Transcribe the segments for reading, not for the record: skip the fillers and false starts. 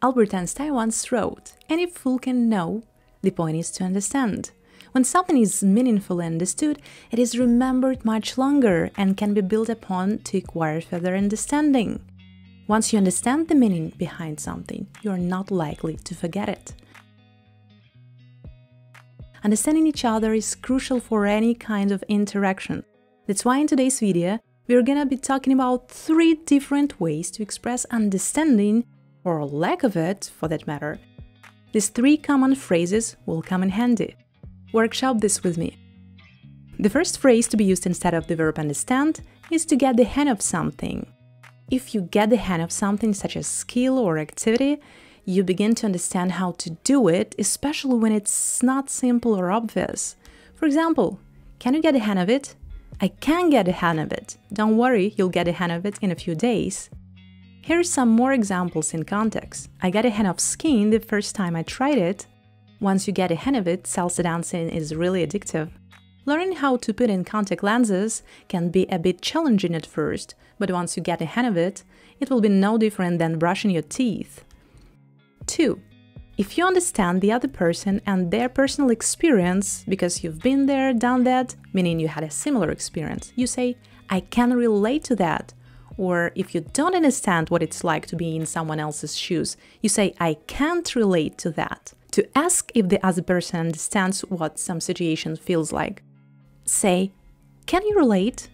Albert Einstein once wrote, "Any fool can know, the point is to understand." When something is meaningfully understood, it is remembered much longer and can be built upon to acquire further understanding. Once you understand the meaning behind something, you are not likely to forget it. Understanding each other is crucial for any kind of interaction. That's why in today's video, we're gonna be talking about 3 different ways to express understanding, or lack of it, for that matter. These 3 common phrases will come in handy. Workshop this with me. The first phrase to be used instead of the verb understand is to get the hang of something. If you get the hang of something such as skill or activity, you begin to understand how to do it, especially when it's not simple or obvious. For example, can you get the hang of it? I can get the hang of it. Don't worry, you'll get the hang of it in a few days. Here are some more examples in context. I got a hang of skiing the first time I tried it. Once you get a hang of it, salsa dancing is really addictive. Learning how to put in contact lenses can be a bit challenging at first, but once you get a hang of it, it will be no different than brushing your teeth. 2. If you understand the other person and their personal experience, because you've been there, done that, meaning you had a similar experience, you say, "I can relate to that." Or if you don't understand what it's like to be in someone else's shoes, you say, "I can't relate to that." To ask if the other person understands what some situation feels like, say, "Can you relate?"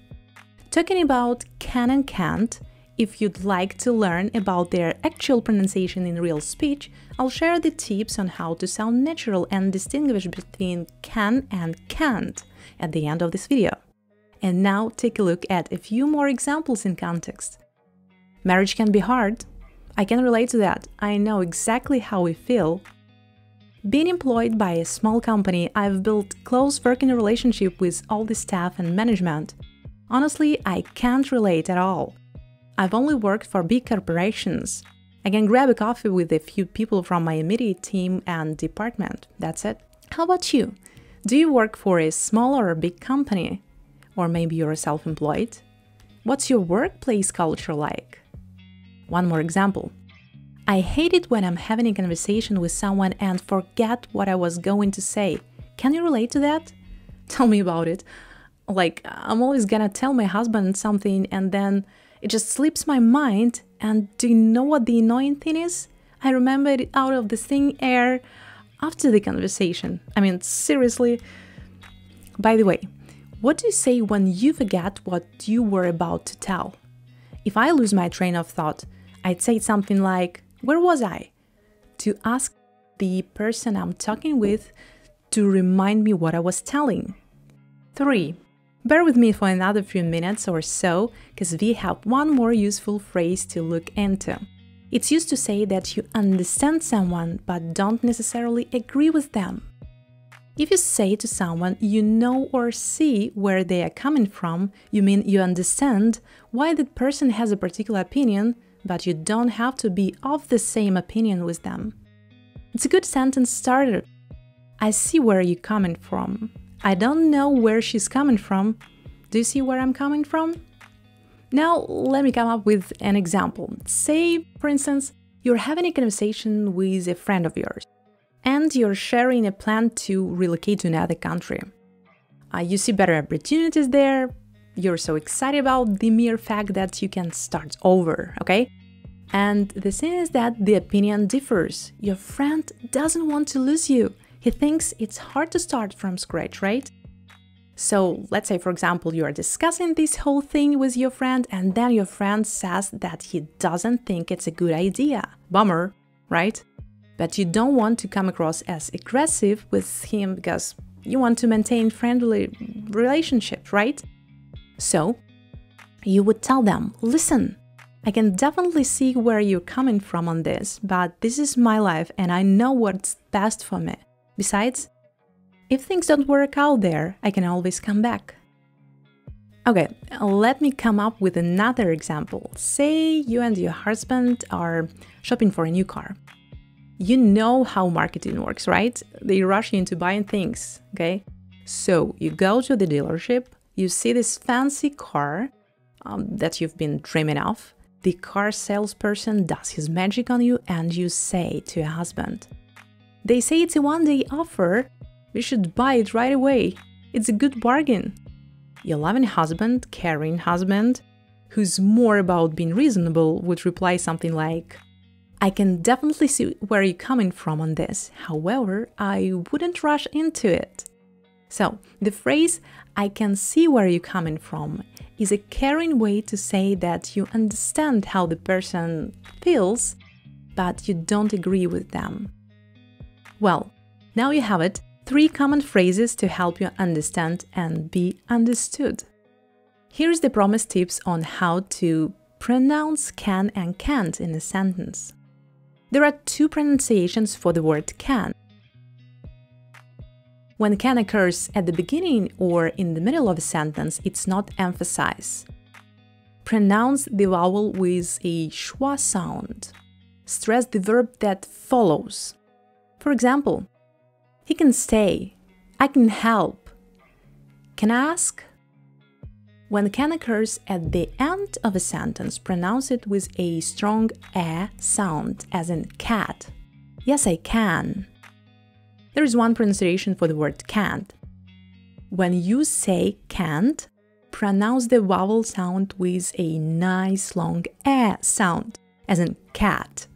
Talking about can and can't, if you'd like to learn about their actual pronunciation in real speech, I'll share the tips on how to sound natural and distinguish between can and can't at the end of this video. And now take a look at a few more examples in context. Marriage can be hard. I can relate to that. I know exactly how we feel. Being employed by a small company, I've built close working relationship with all the staff and management. Honestly, I can't relate at all. I've only worked for big corporations. I can grab a coffee with a few people from my immediate team and department. That's it. How about you? Do you work for a small or a big company? Or maybe you're self-employed? What's your workplace culture like? One more example. I hate it when I'm having a conversation with someone and forget what I was going to say. Can you relate to that? Tell me about it. Like, I'm always gonna tell my husband something and then it just slips my mind, and do you know what the annoying thing is? I remember it out of the thin air after the conversation. I mean, seriously. By the way, what do you say when you forget what you were about to tell? If I lose my train of thought, I'd say something like, "Where was I?" To ask the person I'm talking with to remind me what I was telling. 3. Bear with me for another few minutes or so, because we have one more useful phrase to look into. It's used to say that you understand someone but don't necessarily agree with them. If you say to someone you know or see where they are coming from, you mean you understand why that person has a particular opinion, but you don't have to be of the same opinion with them. It's a good sentence starter. I see where you're coming from. I don't know where she's coming from. Do you see where I'm coming from? Now, let me come up with an example. Say, for instance, you're having a conversation with a friend of yours, and you're sharing a plan to relocate to another country. You see better opportunities there. You're so excited about the mere fact that you can start over, okay? And the thing is that the opinion differs. Your friend doesn't want to lose you. He thinks it's hard to start from scratch, right? So let's say, for example, you are discussing this whole thing with your friend, and then your friend says that he doesn't think it's a good idea. Bummer, right? But you don't want to come across as aggressive with him because you want to maintain friendly relationships, right? So you would tell them, "Listen, I can definitely see where you're coming from on this, but this is my life and I know what's best for me. Besides, if things don't work out there, I can always come back." Okay, let me come up with another example. Say you and your husband are shopping for a new car. You know how marketing works, right? They rush you into buying things, okay? So you go to the dealership, you see this fancy car that you've been dreaming of, the car salesperson does his magic on you and you say to your husband, "They say it's a one-day offer. We should buy it right away. It's a good bargain." Your loving husband, caring husband, who's more about being reasonable, would reply something like, "I can definitely see where you're coming from on this. However, I wouldn't rush into it." So, the phrase, "I can see where you're coming from," is a caring way to say that you understand how the person feels, but you don't agree with them. Well, now you have it, 3 common phrases to help you understand and be understood. Here's the promised tips on how to pronounce can and can't in a sentence. There are 2 pronunciations for the word can. When can occurs at the beginning or in the middle of a sentence, it's not emphasized. Pronounce the vowel with a schwa sound. Stress the verb that follows. For example, he can stay, I can help, can I ask? When can occurs at the end of a sentence, pronounce it with a strong "a" sound, as in cat. Yes, I can. There is one pronunciation for the word can't. When you say can't, pronounce the vowel sound with a nice long "a" sound, as in cat.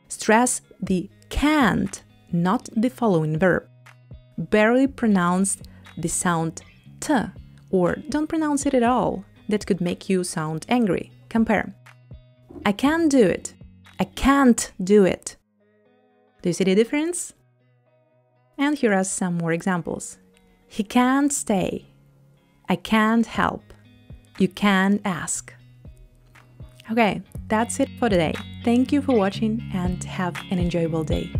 Stress the can't, not the following verb. Barely pronounce the sound t, or don't pronounce it at all. That could make you sound angry. Compare. I can't do it. I can't do it. Do you see the difference? And here are some more examples. He can't stay. I can't help. You can't ask. Okay, that's it for today. Thank you for watching and have an enjoyable day.